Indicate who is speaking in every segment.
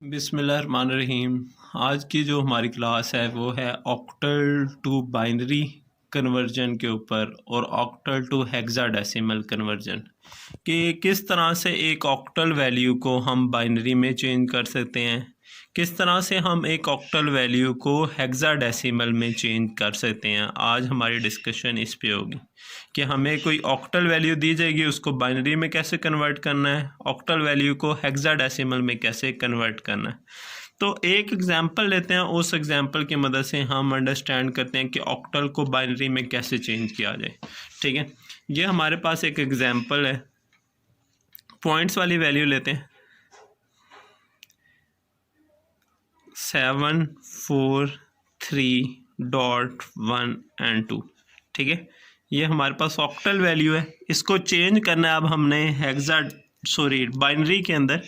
Speaker 1: बिस्मिल्लाहिर्रहमानिर्रहीम। आज की जो हमारी क्लास है वो है ऑक्टल टू बाइनरी कन्वर्जन के ऊपर और ऑक्टल टू हेक्साडेसिमल कन्वर्जन कि किस तरह से एक ऑक्टल वैल्यू को हम बाइनरी में चेंज कर सकते हैं, किस तरह से हम एक ऑक्टल वैल्यू को हेक्साडेसिमल में चेंज कर सकते हैं। आज हमारी डिस्कशन इस पे होगी कि हमें कोई ऑक्टल वैल्यू दी जाएगी, उसको बाइनरी में कैसे कन्वर्ट करना है, ऑक्टल वैल्यू को हेक्साडेसिमल में कैसे कन्वर्ट करना है। तो एक एग्जांपल लेते हैं, उस एग्जांपल की मदद से हम अंडरस्टैंड करते हैं कि ऑक्टल को बाइनरी में कैसे चेंज किया जाए। ठीक है, ये हमारे पास एक एग्जांपल है। पॉइंट्स वाली वैल्यू लेते हैं 7 4 3.1 and 2। ठीक है, ये हमारे पास ऑक्टल वैल्यू है, इसको चेंज करना है अब हमने बाइनरी के अंदर।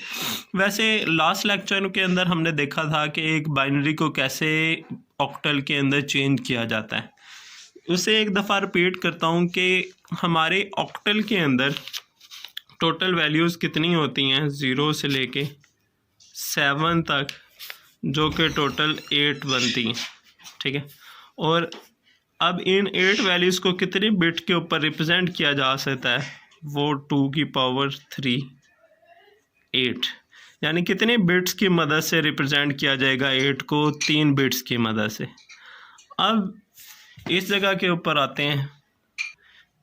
Speaker 1: वैसे लास्ट लेक्चर के अंदर हमने देखा था कि एक बाइनरी को कैसे ऑक्टल के अंदर चेंज किया जाता है। उसे एक दफ़ा रिपीट करता हूँ कि हमारे ऑक्टल के अंदर टोटल वैल्यूज़ कितनी होती हैं 0 से लेके 7 तक, जो कि टोटल 8 बनती हैं। ठीक है, और अब इन 8 वैल्यूज़ को कितने बिट के ऊपर रिप्रेजेंट किया जा सकता है, वो 2 की पावर 3 8, यानी कितने बिट्स की मदद से रिप्रेजेंट किया जाएगा 8 को, 3 बिट्स की मदद से। अब इस जगह के ऊपर आते हैं,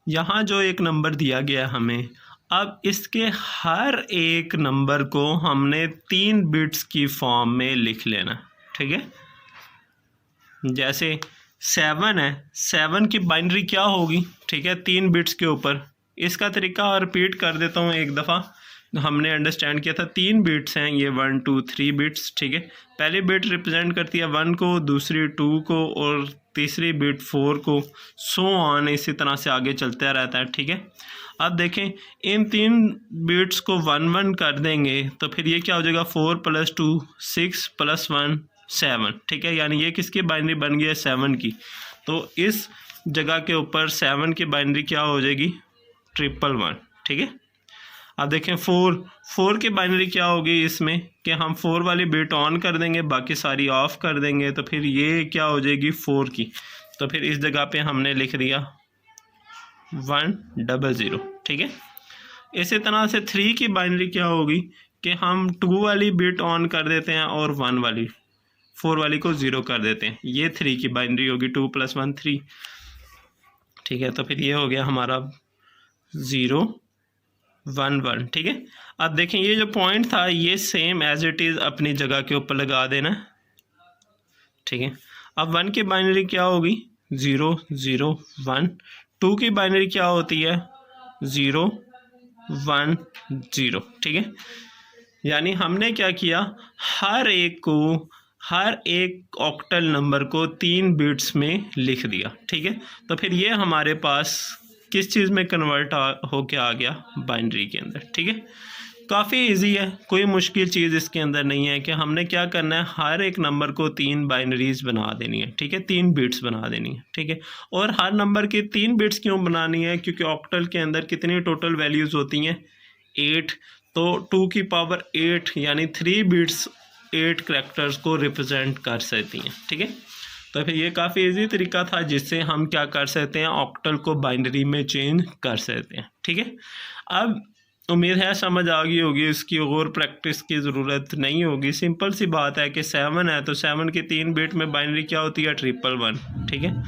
Speaker 1: यहाँ जो एक नंबर दिया गया है हमें, अब इसके हर एक नंबर को हमने 3 बिट्स की फॉर्म में लिख लेना। ठीक है, जैसे 7 है, 7 की बाइनरी क्या होगी, ठीक है, 3 बिट्स के ऊपर। इसका तरीका रिपीट कर देता हूँ एक दफ़ा, हमने अंडरस्टैंड किया था 3 बिट्स हैं, ये 1 2 3 बिट्स। ठीक है, पहली बिट रिप्रेजेंट करती है 1 को, दूसरी 2 को और तीसरी बिट 4 को, सो ऑन, इसी तरह से आगे चलता रहता है। ठीक है, अब देखें इन 3 बिट्स को 1 1 कर देंगे तो फिर ये क्या हो जाएगा, 4 + 2 6 + 1 7। ठीक है, यानी ये किसकी बाइनरी बन गई है, 7 की। तो इस जगह के ऊपर 7 की बाइनरी क्या हो जाएगी, 111। ठीक है, अब देखें 4 की बाइनरी क्या होगी इसमें कि हम 4 वाली बिट ऑन कर देंगे, बाकी सारी ऑफ कर देंगे, तो फिर ये क्या हो जाएगी 4 की। तो फिर इस जगह पे हमने लिख दिया 100। ठीक है, इसी तरह से 3 की बाइनरी क्या होगी कि हम 2 वाली बिट ऑन कर देते हैं और 4 वाली को 0 कर देते हैं, ये 3 की बाइनरी होगी, 2 + 1 3। ठीक है, तो फिर ये हो गया हमारा 0 1 1। ठीक है, अब देखें ये जो पॉइंट था ये सेम एज इट इज़ अपनी जगह के ऊपर लगा देना। ठीक है, अब 1 की बाइनरी क्या होगी, 0 0 1। 2 की बाइनरी क्या होती है, 0 1 0। ठीक है, यानी हमने क्या किया, हर एक ऑक्टल नंबर को 3 बिट्स में लिख दिया। ठीक है, तो फिर ये हमारे पास किस चीज़ में कन्वर्ट होके आ गया, बाइनरी के अंदर। ठीक है, काफ़ी इजी है, कोई मुश्किल चीज़ इसके अंदर नहीं है कि हमने क्या करना है, हर एक नंबर को 3 बाइनरीज बना देनी है। ठीक है, 3 बिट्स बना देनी है। ठीक है, और हर नंबर की 3 बिट्स क्यों बनानी है, क्योंकि ऑक्टल के अंदर कितनी टोटल वैल्यूज़ होती हैं, 8। तो 2 की पावर 8 यानी 3 बिट्स 8 करैक्टर्स को रिप्रेजेंट कर सकती हैं। ठीक है, तो फिर ये काफ़ी इजी तरीका था जिससे हम क्या कर सकते हैं, ऑक्टल को बाइनरी में चेंज कर सकते हैं। ठीक है, अब उम्मीद है समझ आ गई होगी, इसकी और प्रैक्टिस की ज़रूरत नहीं होगी। सिंपल सी बात है कि 7 है तो 7 की 3 बिट में बाइनरी क्या होती है, 111। ठीक है,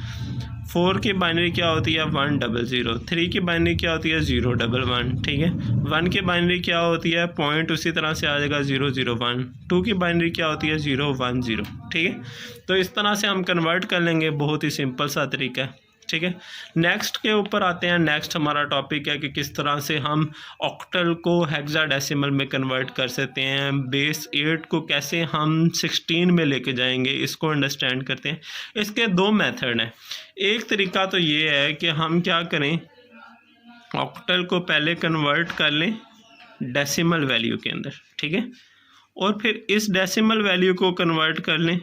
Speaker 1: 4 की बाइनरी क्या होती है, 100। 3 की बाइनरी क्या होती है, 011। ठीक है, 1 की बाइनरी क्या होती है, पॉइंट उसी तरह से आ जाएगा 001। 2 की बाइनरी क्या होती है, 010। ठीक है, तो इस तरह से हम कन्वर्ट कर लेंगे, बहुत ही सिंपल सा तरीका है। ठीक है, नेक्स्ट के ऊपर आते हैं। नेक्स्ट हमारा टॉपिक है कि किस तरह से हम ऑक्टल को हेक्साडेसिमल में कन्वर्ट कर सकते हैं, बेस 8 को कैसे हम 16 में लेके जाएंगे, इसको अंडरस्टैंड करते हैं। इसके 2 मेथड हैं। एक तरीका तो ये है कि हम क्या करें, ऑक्टल को पहले कन्वर्ट कर लें डेसिमल वैल्यू के अंदर। ठीक है, और फिर इस डेसिमल वैल्यू को कन्वर्ट कर लें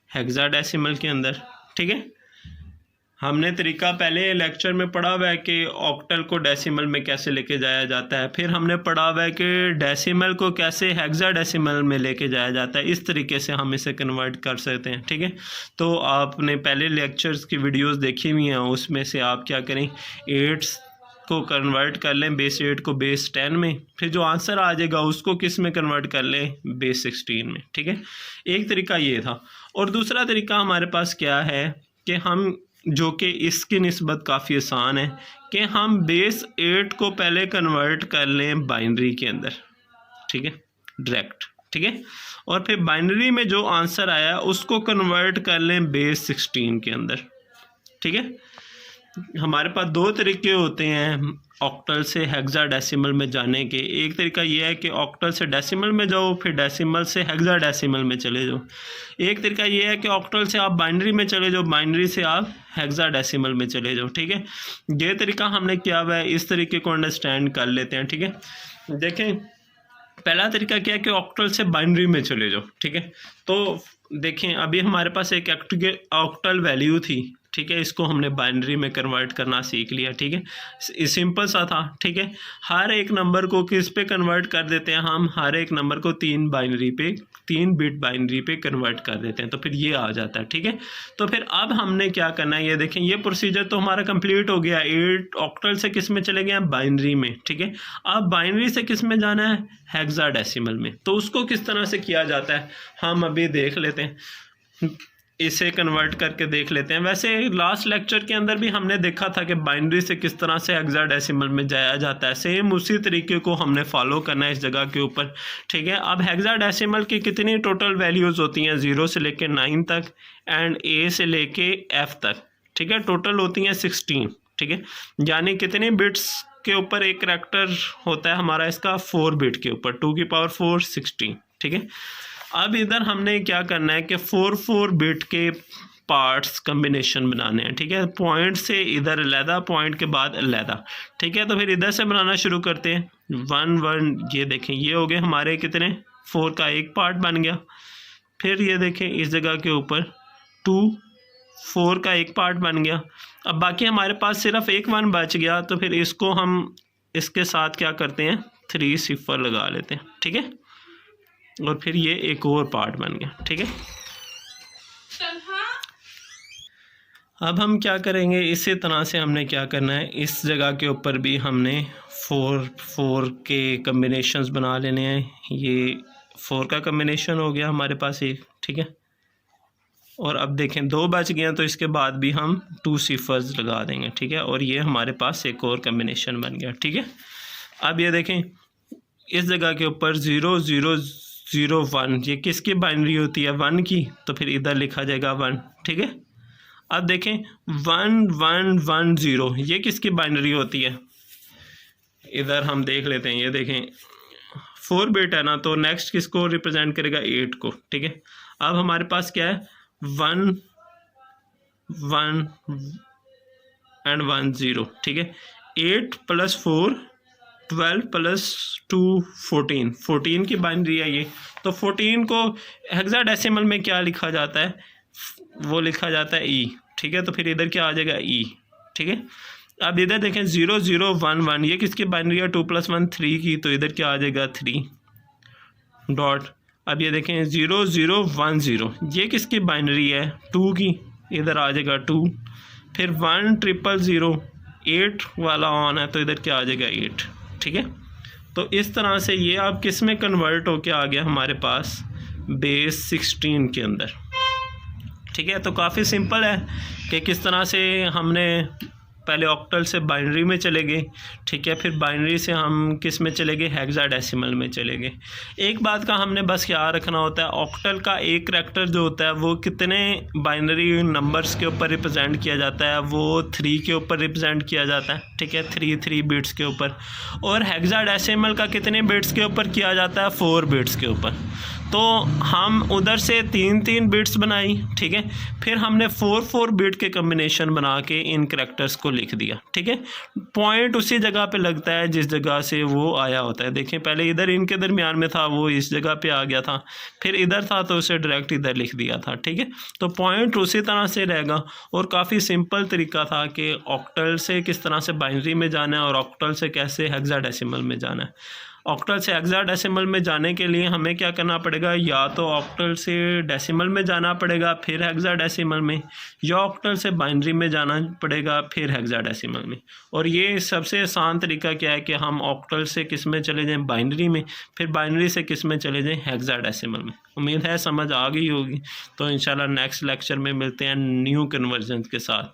Speaker 1: हेक्साडेसिमल के अंदर। ठीक है, हमने तरीका पहले लेक्चर में पढ़ा हुआ है कि ऑक्टल को डेसिमल में कैसे लेके जाया जाता है, फिर हमने पढ़ा हुआ है कि डेसिमल को कैसे हेक्साडेसिमल में लेके जाया जाता है। इस तरीके से हम इसे कन्वर्ट कर सकते हैं, ठीक है। तो आपने पहले लेक्चर्स की वीडियोस देखी हुई हैं, उसमें से आप क्या करें, 8 को कन्वर्ट कर लें बेस 8 को बेस 10 में, फिर जो आंसर आ जाएगा उसको किस में कन्वर्ट कर लें, बेस 16 में, ठीक है। एक तरीका ये था। और दूसरा तरीका हमारे पास क्या है कि हम, जो कि इसकी निस्बत काफ़ी आसान है, कि हम बेस 8 को पहले कन्वर्ट कर लें बाइनरी के अंदर, ठीक है, डायरेक्ट, ठीक है। और फिर बाइनरी में जो आंसर आया उसको कन्वर्ट कर लें बेस 16 के अंदर, ठीक है। हमारे पास दो तरीके होते हैं ऑक्टल से हेक्साडेसिमल में जाने के। एक तरीका ये है कि ऑक्टल से डेसिमल में जाओ, फिर डेसिमल से हेक्साडेसिमल में चले जाओ। एक तरीका ये है कि ऑक्टल से आप बाइनरी में चले जाओ, बाइनरी से आप हेक्साडेसिमल में चले जाओ, ठीक है। ये तरीका हमने किया हुआ है, इस तरीके को अंडरस्टैंड कर लेते हैं, ठीक है। देखें, पहला तरीका क्या है कि ऑक्टल से बाइनरी में चले जाओ, ठीक है। तो देखें, अभी हमारे पास एक ऑक्टल वैल्यू थी, ठीक है, इसको हमने बाइनरी में कन्वर्ट करना सीख लिया, ठीक है। सिंपल सा था, ठीक है। हर एक नंबर को किस पे कन्वर्ट कर देते हैं हम, हर एक नंबर को 3 बिट बाइनरी पे कन्वर्ट कर देते हैं, तो फिर ये आ जाता है, ठीक है। तो फिर अब हमने क्या करना है, ये देखें, ये प्रोसीजर तो हमारा कंप्लीट हो गया। 8 ऑक्टल से किस में चले गए हैं, बाइनरी में, ठीक है। अब बाइनरी से किस में जाना है, हेक्साडेसिमल में। तो उसको किस तरह से किया जाता है हम अभी देख लेते हैं, इसे कन्वर्ट करके देख लेते हैं। वैसे लास्ट लेक्चर के अंदर भी हमने देखा था कि बाइनरी से किस तरह से हेक्साडेसिमल में जाया जाता है, सेम उसी तरीके को हमने फॉलो करना है इस जगह के ऊपर, ठीक है। अब हेक्साडेसिमल की कितनी टोटल वैल्यूज़ होती हैं, 0 से लेके 9 तक एंड A से लेके F तक, ठीक है। टोटल होती हैं 16, ठीक है। यानी कितने बिट्स के ऊपर एक करैक्टर होता है हमारा, इसका 4 बिट के ऊपर, 2 की पावर 4 16, ठीक है। अब इधर हमने क्या करना है कि 4 बिट के पार्ट्स कम्बिनेशन बनाने हैं, ठीक है। पॉइंट से इधर अलहदा, पॉइंट के बाद अलहदा, ठीक है। तो फिर इधर से बनाना शुरू करते हैं, 1 1, ये देखें, ये हो गए हमारे कितने, 4 का एक पार्ट बन गया। फिर ये देखें, इस जगह के ऊपर 2 4 का एक पार्ट बन गया। अब बाकी हमारे पास सिर्फ एक 1 बच गया, तो फिर इसको हम इसके साथ क्या करते हैं, 3 सिफर लगा लेते हैं, ठीक है। और फिर ये एक और पार्ट बन गया, ठीक है। अब हम क्या करेंगे, इसी तरह से हमने क्या करना है, इस जगह के ऊपर भी हमने 4 के कम्बिनेशंस बना लेने हैं। ये 4 का कम्बिनेशन हो गया हमारे पास एक, ठीक है। और अब देखें 2 बच गए हैं, तो इसके बाद भी हम 2 सिफर्स लगा देंगे, ठीक है। और ये हमारे पास एक और कम्बिनेशन बन गया, ठीक है। अब ये देखें, इस जगह के ऊपर 0 0 0 1, ये किसकी बाइनरी होती है, 1 की, तो फिर इधर लिखा जाएगा 1, ठीक है। अब देखें 1 1 1 0, ये किसकी बाइनरी होती है, इधर हम देख लेते हैं। ये देखें 4 बिट है ना, तो नेक्स्ट किसको रिप्रेजेंट करेगा, 8 को, ठीक है। अब हमारे पास क्या है, 1 1 एंड 1 0, ठीक है। 8 + 4 12 + 2 14 की बाइनरी है ये। तो 14 को हेक्साडेसिमल में क्या लिखा जाता है, वो लिखा जाता है E, ठीक है। तो फिर इधर क्या आ जाएगा, E, ठीक है। अब इधर देखें 0 0 1 1, ये किसकी बाइनरी है, 2 + 1 3 की, तो इधर क्या आ जाएगा 3 डॉट। अब ये देखें 0 0 1 0, ये किसकी बाइनरी है, 2 की, इधर आ जाएगा 2। फिर 1 0 0 8 वाला ऑन है, तो इधर क्या आ जाएगा 8, ठीक है। तो इस तरह से ये आप किस में कन्वर्ट होके आ गया हमारे पास, बेस 16 के अंदर, ठीक है। तो काफ़ी सिंपल है कि किस तरह से हमने पहले ऑक्टल से बाइनरी में चले गए, ठीक है। फिर बाइनरी से हम किस में चले गए, हेक्साडेसिमल में चले गए। एक बात का हमने बस याद रखना होता है, ऑक्टल का एक करैक्टर जो होता है वो कितने बाइनरी नंबर्स के ऊपर रिप्रेजेंट किया जाता है, वो 3 के ऊपर रिप्रेजेंट किया जाता है, ठीक है, 3 बिट्स के ऊपर। और हेक्साडेसिमल का कितने बिट्स के ऊपर किया जाता है, 4 बिट्स के ऊपर। तो हम उधर से 3 बिट्स बनाई, ठीक है। फिर हमने 4 बिट के कम्बिनेशन बना के इन करैक्टर्स को लिख दिया, ठीक है। पॉइंट उसी जगह पे लगता है जिस जगह से वो आया होता है। देखें पहले इधर इनके दरमियान में था, वो इस जगह पे आ गया था, फिर इधर था तो उसे डायरेक्ट इधर लिख दिया था, ठीक है। तो पॉइंट उसी तरह से रहेगा। और काफ़ी सिंपल तरीका था कि ऑक्टल से किस तरह से बाइनरी में जाना है और ऑक्टल से कैसे हेक्साडेसिमल में जाना है। ऑक्टल से हेक्साडेसिमल में जाने के लिए हमें क्या करना पड़ेगा, या तो ऑक्टल से डेसिमल में जाना पड़ेगा फिर हेक्साडेसिमल में, या ऑक्टल से बाइनरी में जाना पड़ेगा फिर हेक्साडेसिमल में। और ये सबसे आसान तरीका क्या है कि हम ऑक्टल से किस में चले जाएं, बाइनरी में, फिर बाइनरी से किस में चले जाएं, हेक्साडेसिमल में। उम्मीद है समझ आ गई होगी। तो इंशाल्लाह नेक्स्ट लेक्चर में मिलते हैं न्यू कन्वर्जन के साथ।